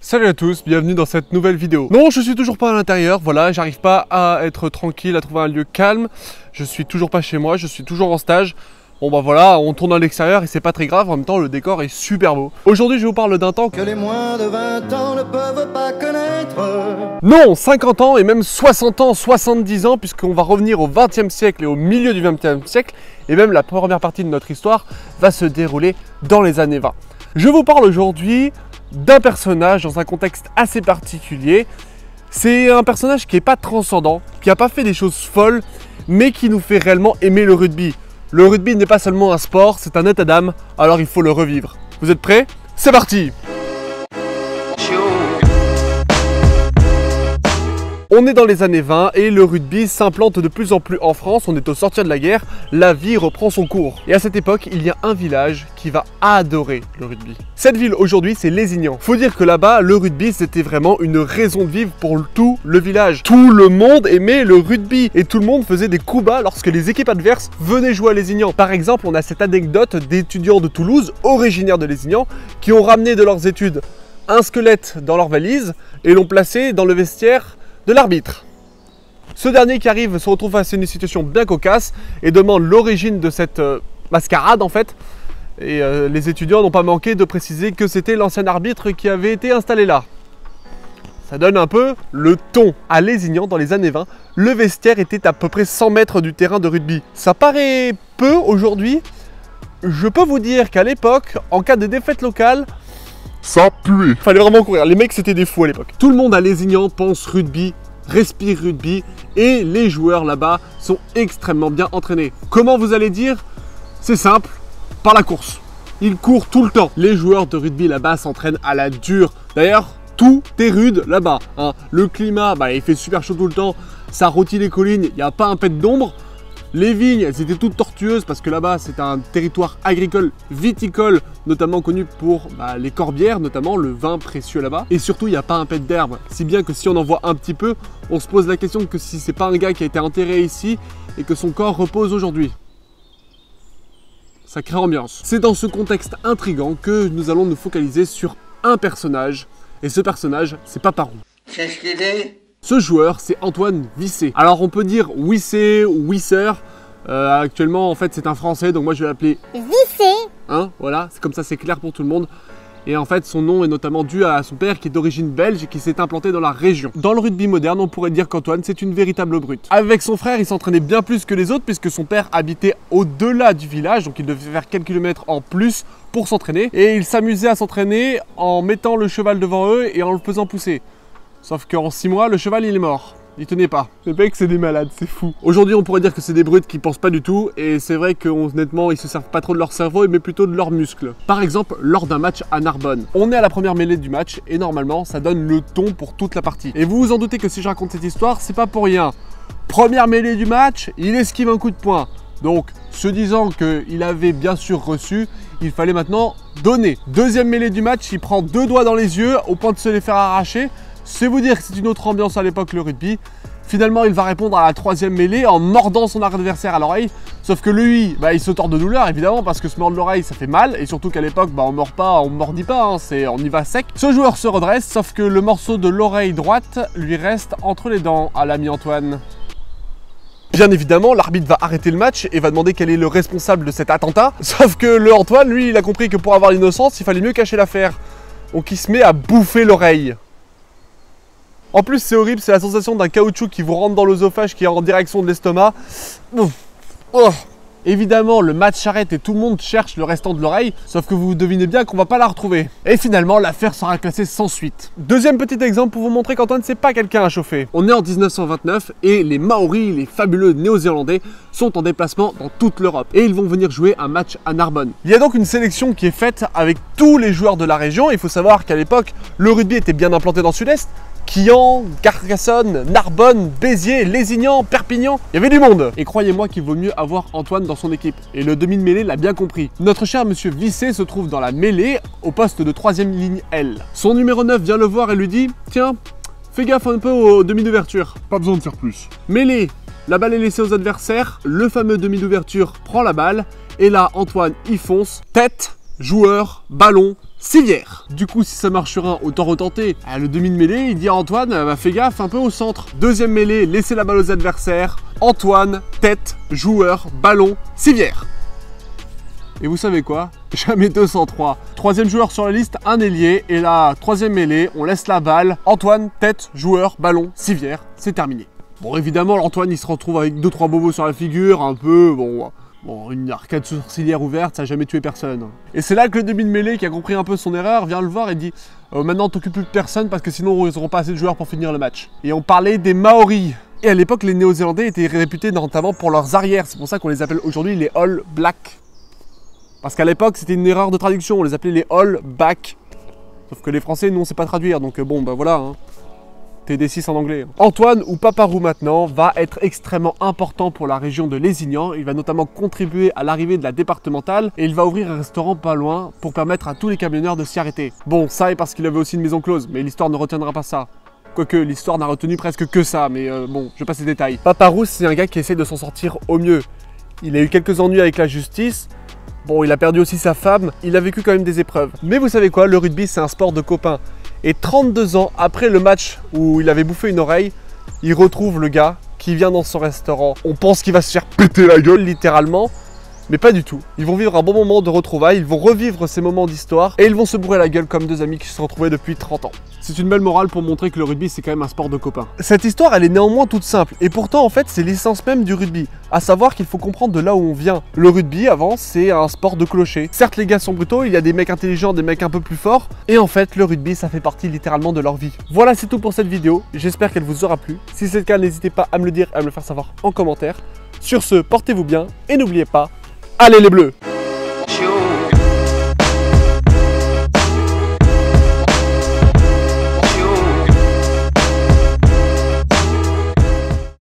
Salut à tous, bienvenue dans cette nouvelle vidéo. Non, je suis toujours pas à l'intérieur, voilà, j'arrive pas à être tranquille, à trouver un lieu calme. Je suis toujours pas chez moi, je suis toujours en stage. Bon bah voilà, on tourne à l'extérieur et c'est pas très grave, en même temps le décor est super beau. Aujourd'hui je vous parle d'un temps que les moins de 20 ans ne peuvent pas connaître. Non, 50 ans et même 60 ans, 70 ans, puisqu'on va revenir au 20e siècle et au milieu du 20e siècle. Et même la première partie de notre histoire va se dérouler dans les années 20. Je vous parle aujourd'hui d'un personnage dans un contexte assez particulier. C'est un personnage qui n'est pas transcendant, qui n'a pas fait des choses folles, mais qui nous fait réellement aimer le rugby. Le rugby n'est pas seulement un sport, c'est un état d'âme, alors il faut le revivre. Vous êtes prêts? C'est parti! On est dans les années 20 et le rugby s'implante de plus en plus en France. On est au sortir de la guerre, la vie reprend son cours. Et à cette époque, il y a un village qui va adorer le rugby. Cette ville aujourd'hui, c'est Lézignan. Faut dire que là-bas, le rugby, c'était vraiment une raison de vivre pour tout le village. Tout le monde aimait le rugby et tout le monde faisait des coups bas lorsque les équipes adverses venaient jouer à Lézignan. Par exemple, on a cette anecdote d'étudiants de Toulouse, originaires de Lézignan, qui ont ramené de leurs études un squelette dans leur valise et l'ont placé dans le vestiaire de l'arbitre. Ce dernier qui arrive se retrouve face à une situation bien cocasse et demande l'origine de cette mascarade en fait. Et les étudiants n'ont pas manqué de préciser que c'était l'ancien arbitre qui avait été installé là. Ça donne un peu le ton. À Lézignan, dans les années 20, le vestiaire était à peu près 100 mètres du terrain de rugby. Ça paraît peu aujourd'hui. Je peux vous dire qu'à l'époque, en cas de défaite locale, ça puait. Fallait vraiment courir. Les mecs, c'était des fous à l'époque. Tout le monde à Lézignan pense rugby, respire rugby et les joueurs là-bas sont extrêmement bien entraînés. Comment vous allez dire? C'est simple, par la course. Ils courent tout le temps. Les joueurs de rugby là-bas s'entraînent à la dure. D'ailleurs, tout est rude là-bas. Hein. Le climat, il fait super chaud tout le temps. Ça rôtit les collines, il n'y a pas un pet d'ombre. Les vignes, elles étaient toutes tortueuses parce que là-bas, c'est un territoire agricole viticole, notamment connu pour les corbières, notamment le vin précieux là-bas. Et surtout, il n'y a pas un pet d'herbe. Si bien que si on en voit un petit peu, on se pose la question que si c'est pas un gars qui a été enterré ici et que son corps repose aujourd'hui. Sacrée ambiance. C'est dans ce contexte intrigant que nous allons nous focaliser sur un personnage. Et ce personnage, c'est Paparou. C'est ce qu'il est. Ce joueur, c'est Antoine Wissé. Alors on peut dire Wissé ou Wisser. Actuellement, en fait, c'est un Français, donc moi je vais l'appeler Wissé. Hein, voilà, c'est comme ça, c'est clair pour tout le monde. Et en fait, son nom est notamment dû à son père qui est d'origine belge et qui s'est implanté dans la région. Dans le rugby moderne, on pourrait dire qu'Antoine, c'est une véritable brute. Avec son frère, il s'entraînait bien plus que les autres puisque son père habitait au-delà du village, donc il devait faire quelques kilomètres en plus pour s'entraîner. Et il s'amusait à s'entraîner en mettant le cheval devant eux et en le faisant pousser. Sauf qu'en 6 mois, le cheval, il est mort. Il tenait pas. Les mecs, c'est des malades, c'est fou. Aujourd'hui, on pourrait dire que c'est des brutes qui pensent pas du tout. Et c'est vrai qu'honnêtement, ils se servent pas trop de leur cerveau, mais plutôt de leurs muscles. Par exemple, lors d'un match à Narbonne. On est à la première mêlée du match et normalement, ça donne le ton pour toute la partie. Et vous vous en doutez que si je raconte cette histoire, c'est pas pour rien. Première mêlée du match, il esquive un coup de poing. Donc, se disant qu'il avait bien sûr reçu, il fallait maintenant donner. Deuxième mêlée du match, il prend 2 doigts dans les yeux au point de se les faire arracher. C'est vous dire que c'est une autre ambiance à l'époque le rugby. Finalement, il va répondre à la 3e mêlée en mordant son adversaire à l'oreille. Sauf que lui, il se tord de douleur évidemment parce que se mordre l'oreille ça fait mal. Et surtout qu'à l'époque, on mord pas, on mordit pas, hein, on y va sec. Ce joueur se redresse, sauf que le morceau de l'oreille droite lui reste entre les dents à l'ami Antoine. Bien évidemment, l'arbitre va arrêter le match et va demander quel est le responsable de cet attentat. Sauf que le Antoine, lui, il a compris que pour avoir l'innocence, il fallait mieux cacher l'affaire. Donc il se met à bouffer l'oreille. En plus, c'est horrible, c'est la sensation d'un caoutchouc qui vous rentre dans l'œsophage qui est en direction de l'estomac. Oh. Évidemment, le match s'arrête et tout le monde cherche le restant de l'oreille, sauf que vous devinez bien qu'on va pas la retrouver. Et finalement, l'affaire sera classée sans suite. Deuxième petit exemple pour vous montrer qu'Antoine, c'est pas quelqu'un à chauffer. On est en 1929 et les Maoris, les fabuleux néo-zélandais, sont en déplacement dans toute l'Europe. Et ils vont venir jouer un match à Narbonne. Il y a donc une sélection qui est faite avec tous les joueurs de la région. Il faut savoir qu'à l'époque, le rugby était bien implanté dans le sud-est. Quillan, Carcassonne, Narbonne, Béziers, Lézignan, Perpignan, il y avait du monde. Et croyez-moi qu'il vaut mieux avoir Antoine dans son équipe. Et le demi de mêlée l'a bien compris. Notre cher monsieur Wissé se trouve dans la mêlée, au poste de 3e ligne L. Son numéro 9 vient le voir et lui dit « Tiens, fais gaffe un peu au demi d'ouverture. Pas besoin de faire plus. » Mêlée, la balle est laissée aux adversaires, le fameux demi d'ouverture prend la balle, et là Antoine y fonce, tête, joueur, ballon, civière. Du coup, si ça marche sur un, autant retenter. Le demi de mêlée, il dit à Antoine, fais gaffe un peu au centre. Deuxième mêlée, laissez la balle aux adversaires. Antoine, tête, joueur, ballon, civière. Et vous savez quoi? Jamais 203. Troisième joueur sur la liste, un ailier. Et la troisième mêlée, on laisse la balle. Antoine, tête, joueur, ballon, civière. C'est terminé. Bon, évidemment, Antoine, il se retrouve avec 2-3 bobos sur la figure. Un peu, bon, une arcade sourcilière ouverte, ça n'a jamais tué personne. Et c'est là que le demi de mêlée, qui a compris un peu son erreur, vient le voir et dit maintenant, t'occupes plus de personne parce que sinon, ils n'auront pas assez de joueurs pour finir le match. Et on parlait des Maoris. Et à l'époque, les Néo-Zélandais étaient réputés notamment pour leurs arrières. C'est pour ça qu'on les appelle aujourd'hui les All Blacks. Parce qu'à l'époque, c'était une erreur de traduction, on les appelait les All Back. Sauf que les Français, nous, on sait pas traduire, donc bon, bah voilà. Hein. TD6 en anglais. Antoine, ou Paparou maintenant, va être extrêmement important pour la région de Lézignan. Il va notamment contribuer à l'arrivée de la départementale et il va ouvrir un restaurant pas loin pour permettre à tous les camionneurs de s'y arrêter. Bon, ça est parce qu'il avait aussi une maison close, mais l'histoire ne retiendra pas ça. Quoique l'histoire n'a retenu presque que ça, mais bon, je passe les détails. Paparou, c'est un gars qui essaie de s'en sortir au mieux. Il a eu quelques ennuis avec la justice. Bon, il a perdu aussi sa femme, il a vécu quand même des épreuves. Mais vous savez quoi, le rugby, c'est un sport de copains. Et 32 ans après le match où il avait bouffé une oreille, il retrouve le gars qui vient dans son restaurant. On pense qu'il va se faire péter la gueule, littéralement. Mais pas du tout. Ils vont vivre un bon moment de retrouvailles, ils vont revivre ces moments d'histoire et ils vont se bourrer la gueule comme deux amis qui se sont retrouvés depuis 30 ans. C'est une belle morale pour montrer que le rugby c'est quand même un sport de copains. Cette histoire elle est néanmoins toute simple et pourtant en fait c'est l'essence même du rugby. À savoir qu'il faut comprendre de là où on vient. Le rugby avant c'est un sport de clocher. Certes les gars sont brutaux, il y a des mecs intelligents, des mecs un peu plus forts et en fait le rugby ça fait partie littéralement de leur vie. Voilà c'est tout pour cette vidéo, j'espère qu'elle vous aura plu. Si c'est le cas n'hésitez pas à me le dire et à me le faire savoir en commentaire. Sur ce, portez-vous bien et n'oubliez pas, allez les bleus!